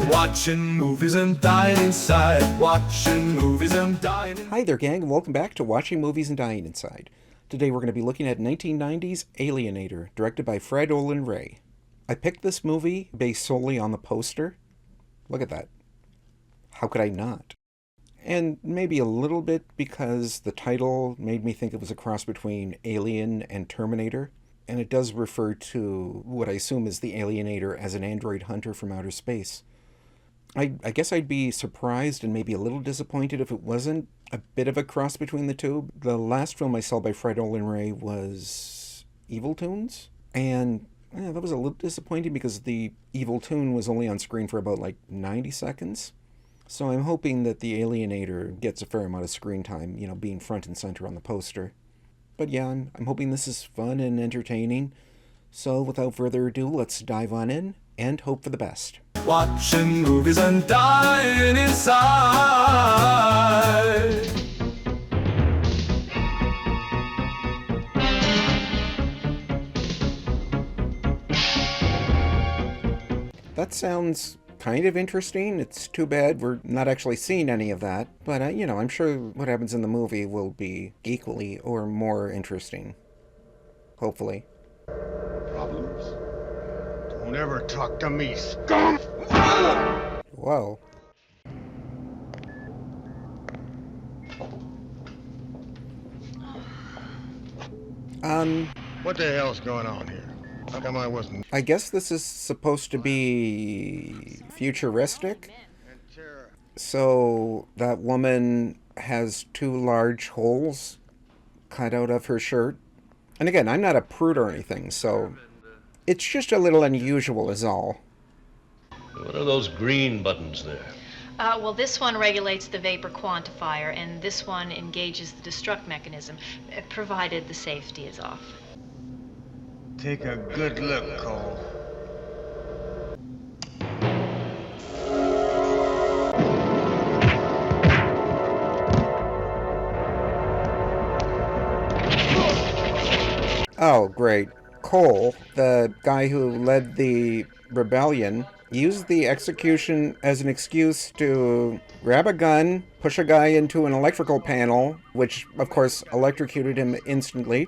Watching movies and dying inside. Watching movies and dying inside. Hi there, gang, and welcome back to Watching Movies and Dying Inside. Today we're going to be looking at 1990's Alienator, directed by Fred Olen Ray. I picked this movie based solely on the poster. Look at that. How could I not? And maybe a little bit because the title made me think it was a cross between Alien and Terminator. And it does refer to what I assume is the Alienator as an android hunter from outer space. I guess I'd be surprised and maybe a little disappointed if it wasn't a bit of a cross between the two. The last film I saw by Fred Olen Ray was Evil Toons. And that was a little disappointing because the Evil Toon was only on screen for about 90 seconds. So I'm hoping that the Alienator gets a fair amount of screen time, being front and center on the poster. But yeah, I'm hoping this is fun and entertaining. So without further ado, let's dive on in and hope for the best. Watching movies and dying inside. That sounds kind of interesting. It's too bad we're not actually seeing any of that. But, I'm sure what happens in the movie will be equally or more interesting. Hopefully. Problems? Don't ever talk to me, scum! Whoa. What the hell's going on here? How come I wasn't... I guess this is supposed to be futuristic. So that woman has two large holes cut out of her shirt. And again, I'm not a prude or anything, so it's just a little unusual is all. What are those green buttons there? Well, this one regulates the vapor quantifier, and this one engages the destruct mechanism, provided the safety is off. Take a good look, Cole. Oh, great. Cole, the guy who led the rebellion, used the execution as an excuse to grab a gun, push a guy into an electrical panel, which, of course, electrocuted him instantly,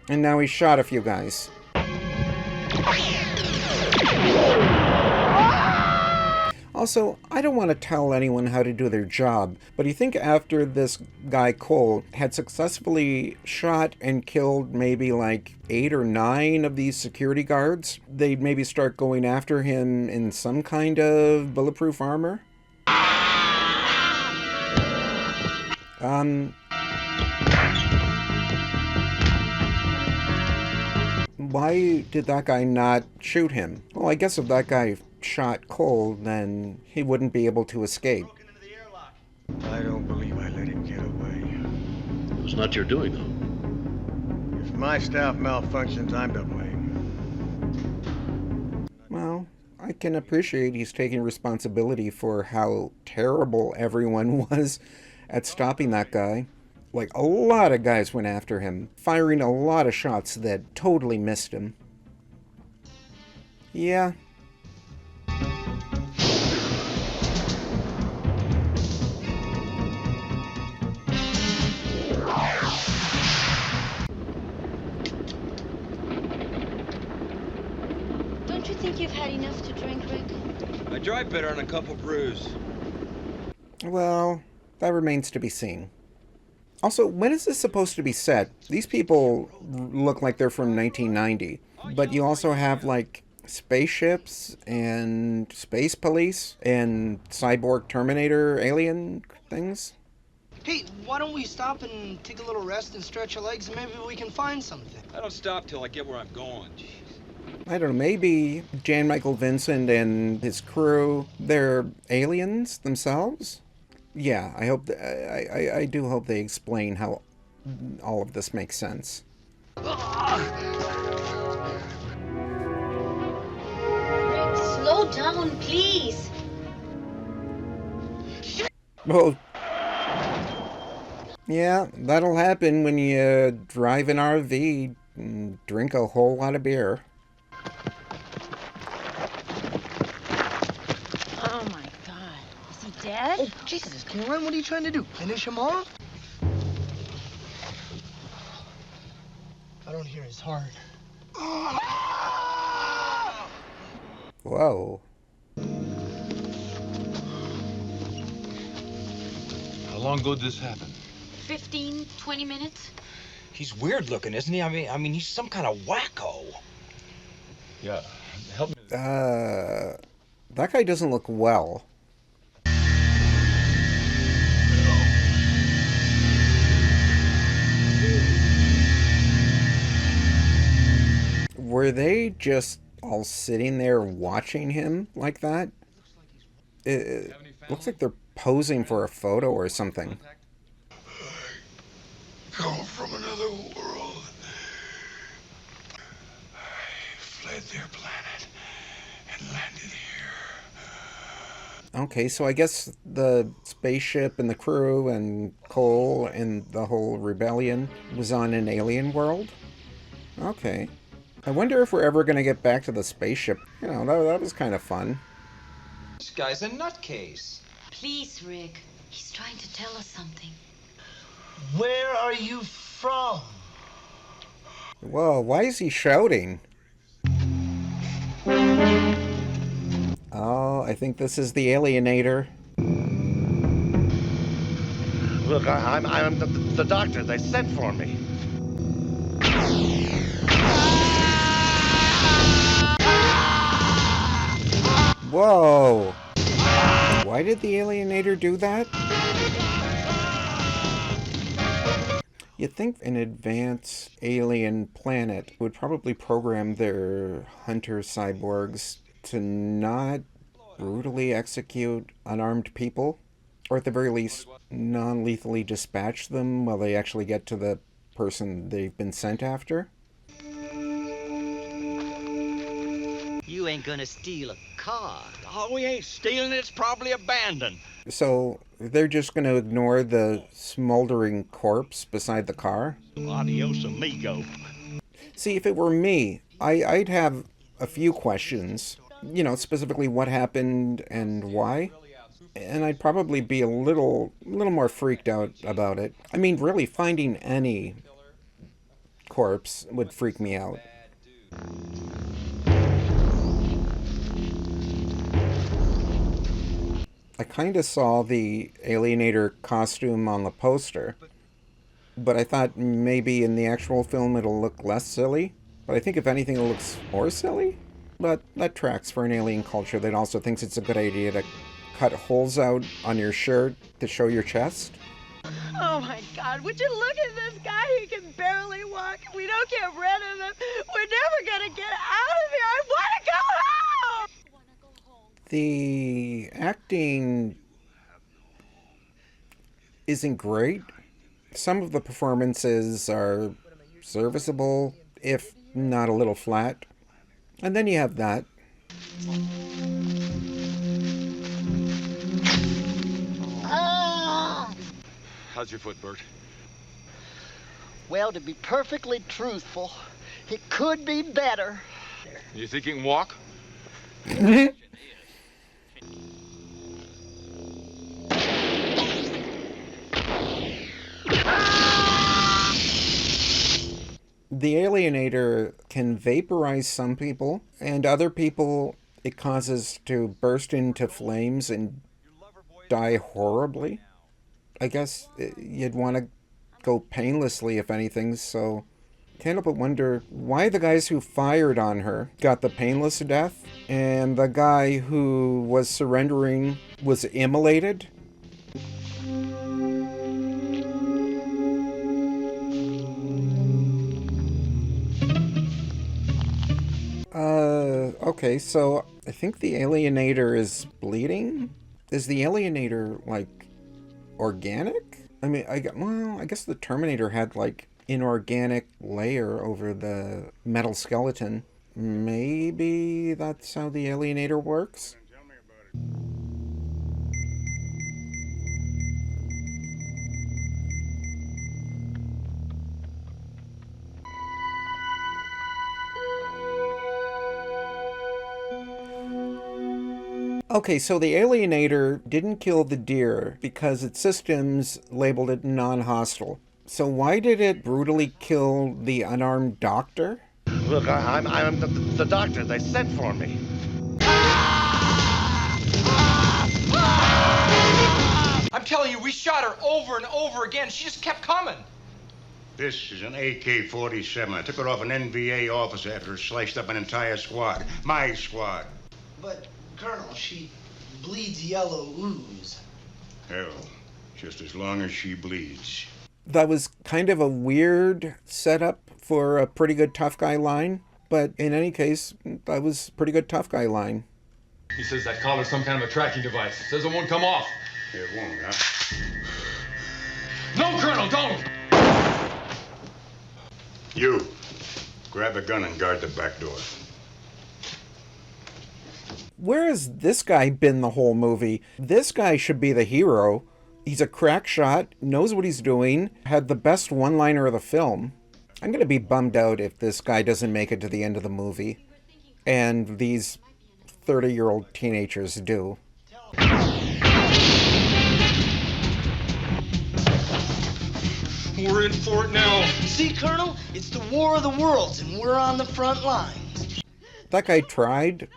and now he shot a few guys. Also, I don't want to tell anyone how to do their job, but you think after this guy Cole had successfully shot and killed maybe 8 or 9 of these security guards, they'd maybe start going after him in some kind of bulletproof armor? Why did that guy not shoot him? Well, I guess if that guy shot Cole, then he wouldn't be able to escape. I don't believe I let him get away. It was not your doing, though. If my staff malfunctions, I'm to blame. Well, I can appreciate he's taking responsibility for how terrible everyone was at stopping that guy. A lot of guys went after him, firing a lot of shots that totally missed him. Yeah. Don't you think you've had enough to drink, Rick? I drive better on a couple brews. Well, that remains to be seen. Also, when is this supposed to be set? These people look like they're from 1990, but you also have, spaceships and space police and cyborg Terminator alien things. Hey, why don't we stop and take a little rest and stretch our legs and maybe we can find something? I don't stop till I get where I'm going. Jeez. I don't know, maybe Jan Michael Vincent and his crew, they're aliens themselves? Yeah, I hope I do hope they explain how all of this makes sense. Rick, slow down, please. Well, yeah, that'll happen when you drive an RV and drink a whole lot of beer. Oh my God. Is he dead? Oh, Jesus, can you run? What are you trying to do? Finish him off? I don't hear his heart. Whoa. How long ago did this happen? 15, 20 minutes? He's weird looking, isn't he? I mean, he's some kind of wacko. Yeah, help me. That guy doesn't look well. Were they just all sitting there watching him like that? It looks like they're posing for a photo or something. Come from another world. I fled their planet and landed here. Okay, so I guess the spaceship and the crew and Cole and the whole rebellion was on an alien world? Okay. I wonder if we're ever going to get back to the spaceship. You know, that was kind of fun. This guy's a nutcase. Please, Rick. He's trying to tell us something. Where are you from? Whoa, why is he shouting? Oh, I think this is the Alienator. Look, I'm the doctor. They sent for me. Whoa! Why did the Alienator do that? You'd think an advanced alien planet would probably program their hunter cyborgs to not brutally execute unarmed people, or at the very least, non-lethally dispatch them while they actually get to the person they've been sent after. You ain't gonna steal a car. Oh, we ain't stealing it. It's probably abandoned. So they're just going to ignore the smoldering corpse beside the car? Adios, amigo. See, if it were me, I'd have a few questions. You know, specifically what happened and why. And I'd probably be a little more freaked out about it. I mean, really, finding any corpse would freak me out. I kind of saw the Alienator costume on the poster, but I thought maybe in the actual film it'll look less silly. But I think if anything it looks more silly. But that tracks for an alien culture that also thinks it's a good idea to cut holes out on your shirt to show your chest. Oh my God, would you look at this guy? He can barely walk. If we don't get rid of him, we're never gonna get out of here. I wanna go home! The acting isn't great. Some of the performances are serviceable, if not a little flat. And then you have that. How's your foot, Bert? Well, to be perfectly truthful, it could be better. You think you can walk? The Alienator can vaporize some people, and other people it causes to burst into flames and die horribly. I guess you'd want to go painlessly, if anything, so can't help but wonder why the guys who fired on her got the painless death, and the guy who was surrendering was immolated. Okay, so I think the Alienator is bleeding? Is the Alienator, like, organic? I mean, I guess the Terminator had, like, inorganic layer over the metal skeleton. Maybe that's how the Alienator works? Okay, so the Alienator didn't kill the deer because its systems labeled it non-hostile. So why did it brutally kill the unarmed doctor? Look, I'm the doctor. They sent for me. I'm telling you, we shot her over and over again. She just kept coming. This is an AK-47. I took it off an NVA officer after it sliced up an entire squad. My squad. But, Colonel, she bleeds yellow ooze. Hell, just as long as she bleeds. That was kind of a weird setup for a pretty good tough guy line, but in any case, that was a pretty good tough guy line. He says that collar's some kind of a tracking device. Says it won't come off. It won't, huh? No, Colonel, don't! You, grab a gun and guard the back door. Where has this guy been the whole movie? This guy should be the hero. He's a crack shot, knows what he's doing, had the best one-liner of the film. I'm going to be bummed out if this guy doesn't make it to the end of the movie. And these 30-year-old teenagers do. We're in for it now. See, Colonel? It's the War of the Worlds, and we're on the front lines. That guy tried,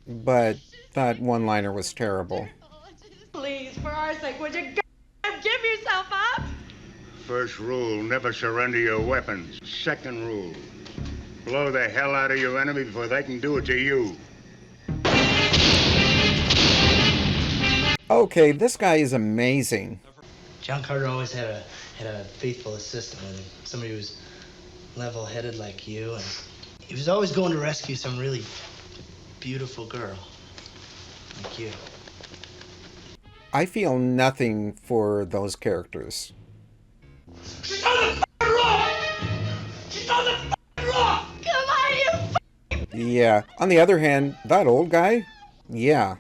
but that one-liner was terrible. Please, for our sake, would you give yourself up? First rule, never surrender your weapons. Second rule, blow the hell out of your enemy before they can do it to you. Okay, this guy is amazing. John Carter always had a faithful assistant with him. Somebody who was level-headed like you, and he was always going to rescue some really beautiful girl like you. I feel nothing for those characters. She's on the wrong! She's on the wrong! Come on, you Yeah. On the other hand, that old guy? Yeah.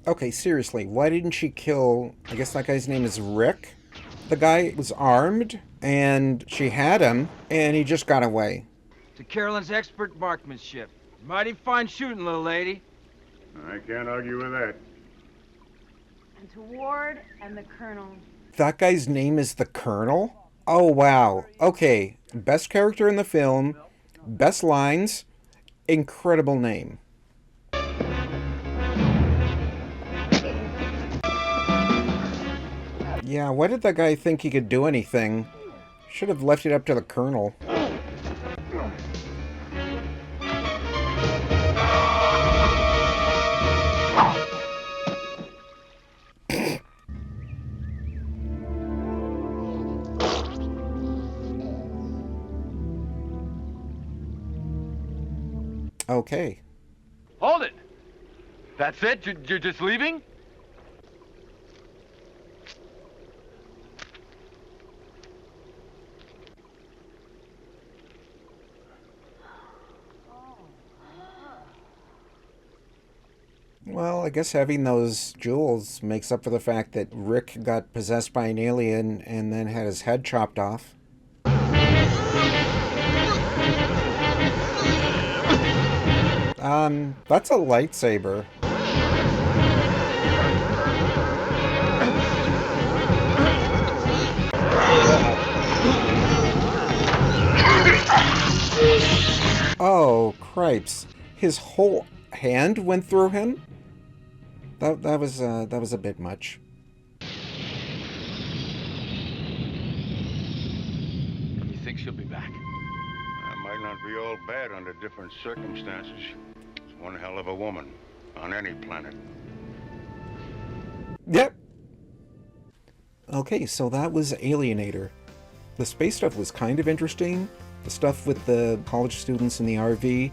Okay, seriously, why didn't she kill, I guess that guy's name is Rick? The guy was armed, and she had him, and he just got away. To Carolyn's expert marksmanship. Mighty fine shooting, little lady. I can't argue with that. And to Ward and the Colonel. That guy's name is the Colonel? Oh, wow. Okay, best character in the film, best lines, incredible name. Yeah, why did that guy think he could do anything? Should have left it up to the Colonel. Okay. Hold it! That's it? You're just leaving? Well, I guess having those jewels makes up for the fact that Rick got possessed by an alien and then had his head chopped off. That's a lightsaber. Oh, cripes. His whole hand went through him? That was a bit much. You think she'll be back? That might not be all bad under different circumstances. It's one hell of a woman on any planet. Yep. Okay, so that was Alienator. The space stuff was kind of interesting. The stuff with the college students in the RV.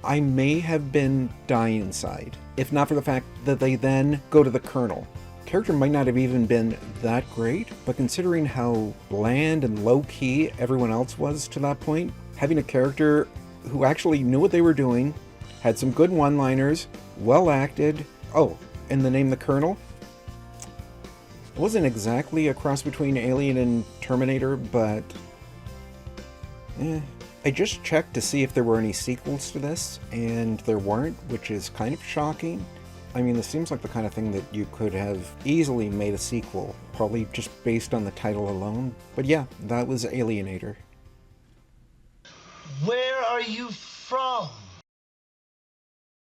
I may have been dying inside, if not for the fact that they then go to the Colonel. Character might not have even been that great, but considering how bland and low-key everyone else was to that point, having a character who actually knew what they were doing, Had some good one-liners, well acted. Oh, and the name The Colonel? It wasn't exactly a cross between Alien and Terminator, but... I just checked to see if there were any sequels to this, and there weren't, which is kind of shocking. I mean, this seems like the kind of thing that you could have easily made a sequel, probably just based on the title alone. But yeah, that was Alienator. Where are you from?